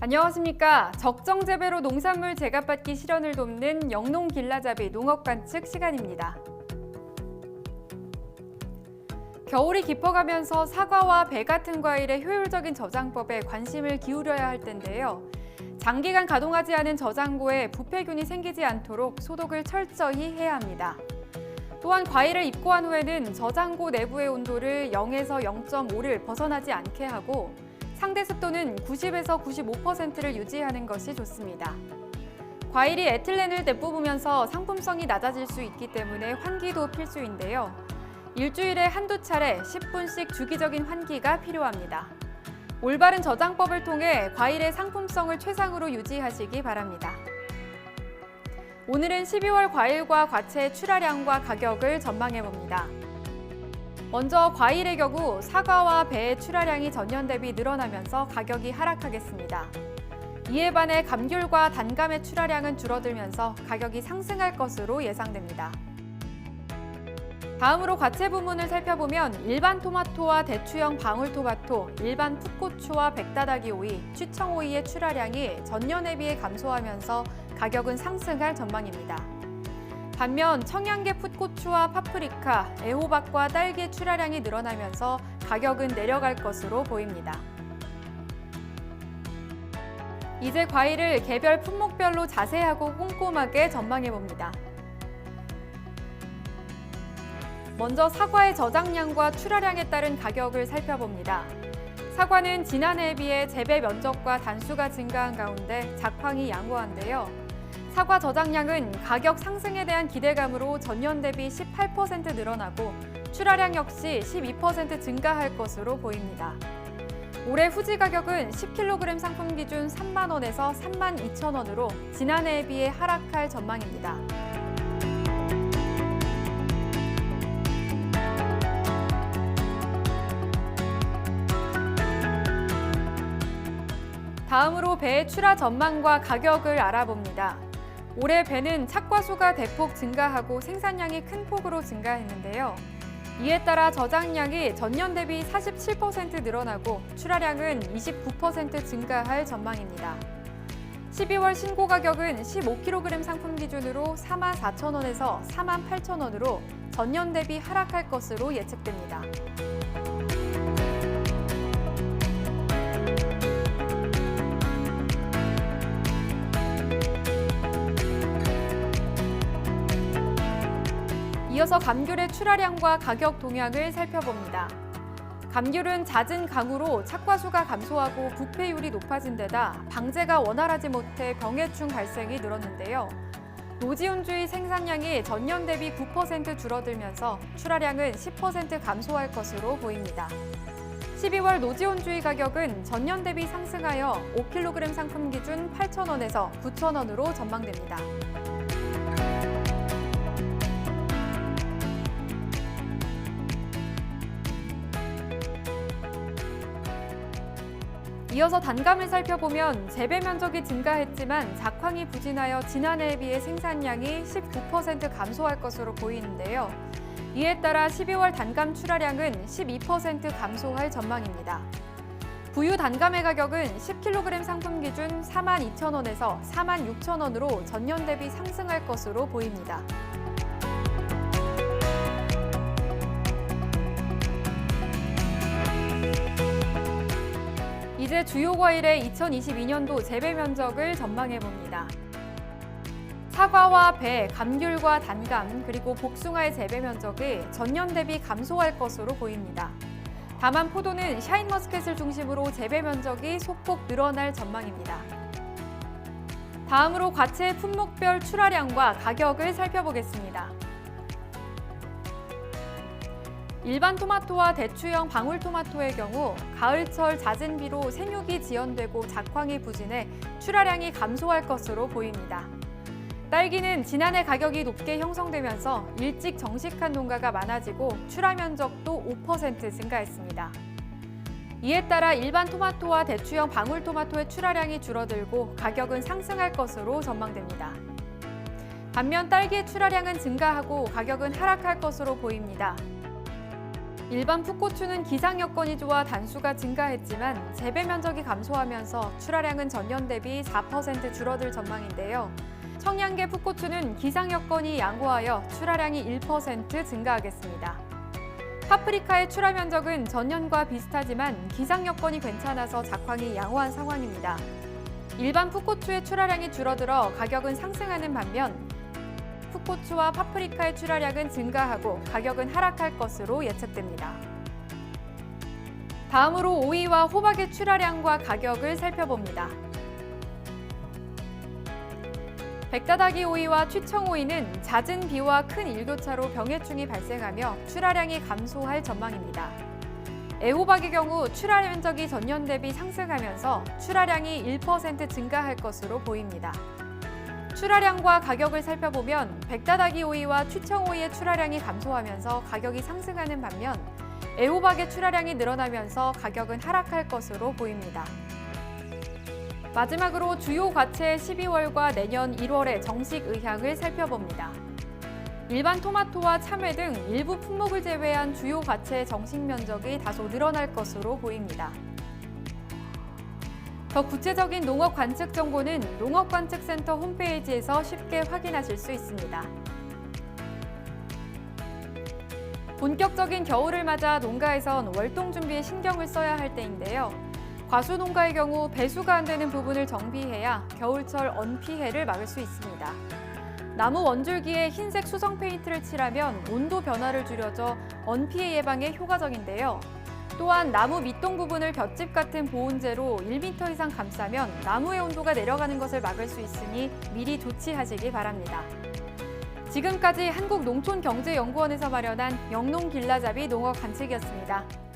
안녕하십니까. 적정 재배로 농산물 제값받기 실현을 돕는 영농길라잡이 농업관측 시간입니다. 겨울이 깊어가면서 사과와 배 같은 과일의 효율적인 저장법에 관심을 기울여야 할 텐데요. 장기간 가동하지 않은 저장고에 부패균이 생기지 않도록 소독을 철저히 해야 합니다. 또한 과일을 입고한 후에는 저장고 내부의 온도를 0에서 0.5를 벗어나지 않게 하고 상대 습도는 90에서 95%를 유지하는 것이 좋습니다. 과일이 에틸렌을 내뿜으면서 상품성이 낮아질 수 있기 때문에 환기도 필수인데요. 일주일에 한두 차례 10분씩 주기적인 환기가 필요합니다. 올바른 저장법을 통해 과일의 상품성을 최상으로 유지하시기 바랍니다. 오늘은 12월 과일과 과채의 출하량과 가격을 전망해봅니다. 먼저 과일의 경우 사과와 배의 출하량이 전년 대비 늘어나면서 가격이 하락하겠습니다. 이에 반해 감귤과 단감의 출하량은 줄어들면서 가격이 상승할 것으로 예상됩니다. 다음으로 과채 부문을 살펴보면 일반 토마토와 대추형 방울토마토, 일반 풋고추와 백다다기 오이, 취청오이의 출하량이 전년에 비해 감소하면서 가격은 상승할 전망입니다. 반면 청양계 풋고추와 파프리카, 애호박과 딸기의 출하량이 늘어나면서 가격은 내려갈 것으로 보입니다. 이제 과일을 개별 품목별로 자세하고 꼼꼼하게 전망해봅니다. 먼저 사과의 저장량과 출하량에 따른 가격을 살펴봅니다. 사과는 지난해에 비해 재배 면적과 단수가 증가한 가운데 작황이 양호한데요. 사과 저장량은 가격 상승에 대한 기대감으로 전년 대비 18% 늘어나고 출하량 역시 12% 증가할 것으로 보입니다. 올해 후지 가격은 10kg 상품 기준 3만 원에서 3만 2천 원으로 지난해에 비해 하락할 전망입니다. 다음으로 배의 출하 전망과 가격을 알아봅니다. 올해 배는 착과수가 대폭 증가하고 생산량이 큰 폭으로 증가했는데요. 이에 따라 저장량이 전년 대비 47% 늘어나고 출하량은 29% 증가할 전망입니다. 12월 신고 가격은 15kg 상품 기준으로 4만 4천 원에서 4만 8천 원으로 전년 대비 하락할 것으로 예측됩니다. 이어서 감귤의 출하량과 가격 동향을 살펴봅니다. 감귤은 잦은 강우로 착과수가 감소하고 부패율이 높아진 데다 방제가 원활하지 못해 병해충 발생이 늘었는데요. 노지온주의 생산량이 전년 대비 9% 줄어들면서 출하량은 10% 감소할 것으로 보입니다. 12월 노지온주의 가격은 전년 대비 상승하여 5kg 상품 기준 8,000원에서 9,000원으로 전망됩니다. 이어서 단감을 살펴보면 재배 면적이 증가했지만 작황이 부진하여 지난해에 비해 생산량이 19% 감소할 것으로 보이는데요. 이에 따라 12월 단감 출하량은 12% 감소할 전망입니다. 부유 단감의 가격은 10kg 상품 기준 4만 2천 원에서 4만 6천 원으로 전년 대비 상승할 것으로 보입니다. 이제 주요 과일의 2022년도 재배 면적을 전망해봅니다. 사과와 배, 감귤과 단감, 그리고 복숭아의 재배 면적이 전년 대비 감소할 것으로 보입니다. 다만 포도는 샤인머스켓을 중심으로 재배 면적이 소폭 늘어날 전망입니다. 다음으로 과채 품목별 출하량과 가격을 살펴보겠습니다. 일반 토마토와 대추형 방울토마토의 경우 가을철 잦은 비로 생육이 지연되고 작황이 부진해 출하량이 감소할 것으로 보입니다. 딸기는 지난해 가격이 높게 형성되면서 일찍 정식한 농가가 많아지고 출하 면적도 5% 증가했습니다. 이에 따라 일반 토마토와 대추형 방울토마토의 출하량이 줄어들고 가격은 상승할 것으로 전망됩니다. 반면 딸기의 출하량은 증가하고 가격은 하락할 것으로 보입니다. 일반 풋고추는 기상 여건이 좋아 단수가 증가했지만 재배 면적이 감소하면서 출하량은 전년 대비 4% 줄어들 전망인데요. 청양계 풋고추는 기상 여건이 양호하여 출하량이 1% 증가하겠습니다. 파프리카의 출하 면적은 전년과 비슷하지만 기상 여건이 괜찮아서 작황이 양호한 상황입니다. 일반 풋고추의 출하량이 줄어들어 가격은 상승하는 반면 풋고추와 파프리카의 출하량은 증가하고 가격은 하락할 것으로 예측됩니다. 다음으로 오이와 호박의 출하량과 가격을 살펴봅니다. 백다다기 오이와 취청오이는 잦은 비와 큰 일교차로 병해충이 발생하며 출하량이 감소할 전망입니다. 애호박의 경우 출하 면적이 전년 대비 상승하면서 출하량이 1% 증가할 것으로 보입니다. 출하량과 가격을 살펴보면 백다다기 오이와 취청오이의 출하량이 감소하면서 가격이 상승하는 반면 애호박의 출하량이 늘어나면서 가격은 하락할 것으로 보입니다. 마지막으로 주요 과채의 12월과 내년 1월의 정식 의향을 살펴봅니다. 일반 토마토와 참외 등 일부 품목을 제외한 주요 과채의 정식 면적이 다소 늘어날 것으로 보입니다. 더 구체적인 농업 관측 정보는 농업관측센터 홈페이지에서 쉽게 확인하실 수 있습니다. 본격적인 겨울을 맞아 농가에선 월동 준비에 신경을 써야 할 때인데요. 과수 농가의 경우 배수가 안 되는 부분을 정비해야 겨울철 언 피해를 막을 수 있습니다. 나무 원줄기에 흰색 수성 페인트를 칠하면 온도 변화를 줄여줘 언 피해 예방에 효과적인데요. 또한 나무 밑동 부분을 볏짚 같은 보온재로 1m 이상 감싸면 나무의 온도가 내려가는 것을 막을 수 있으니 미리 조치하시기 바랍니다. 지금까지 한국농촌경제연구원에서 마련한 영농길라잡이 농업 관측이었습니다.